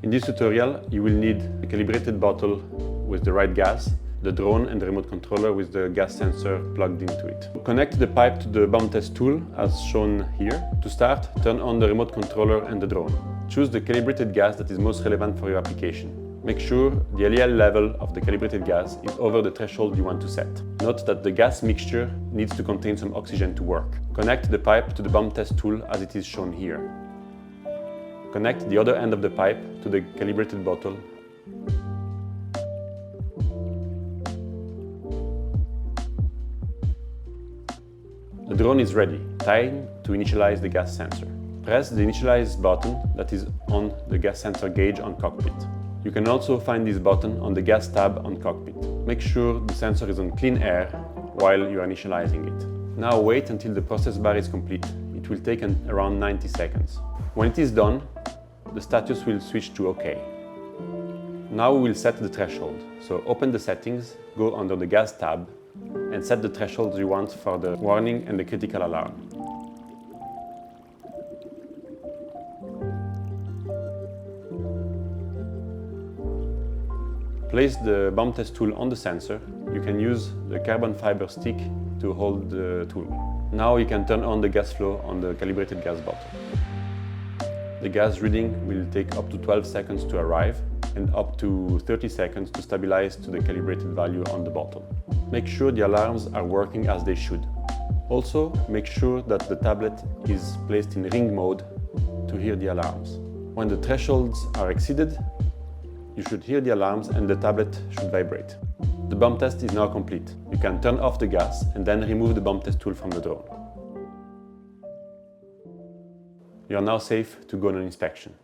In this tutorial, you will need a calibrated bottle with the right gas, the drone and the remote controller with the gas sensor plugged into it. Connect the pipe to the bomb test tool as shown here. To start, turn on the remote controller and the drone. Choose the calibrated gas that is most relevant for your application. Make sure the LEL level of the calibrated gas is over the threshold you want to set. Note that the gas mixture needs to contain some oxygen to work. Connect the pipe to the bomb test tool as it is shown here. Connect the other end of the pipe to the calibrated bottle. The drone is ready. Time to initialize the gas sensor. Press the initialize button that is on the gas sensor gauge on cockpit. You can also find this button on the gas tab on cockpit. Make sure the sensor is on clean air while you are initializing it. Now wait until the process bar is complete. It will take around 90 seconds. When it is done, the status will switch to OK. Now we will set the threshold. So open the settings, go under the gas tab, and set the threshold you want for the warning and the critical alarm. Place the bomb test tool on the sensor. You can use the carbon fiber stick to hold the tool. Now you can turn on the gas flow on the calibrated gas bottle. The gas reading will take up to 12 seconds to arrive and up to 30 seconds to stabilize to the calibrated value on the bottle. Make sure the alarms are working as they should. Also, make sure that the tablet is placed in ring mode to hear the alarms. When the thresholds are exceeded, you should hear the alarms and the tablet should vibrate. The bomb test is now complete. You can turn off the gas and then remove the bomb test tool from the drone. You are now safe to go on an inspection.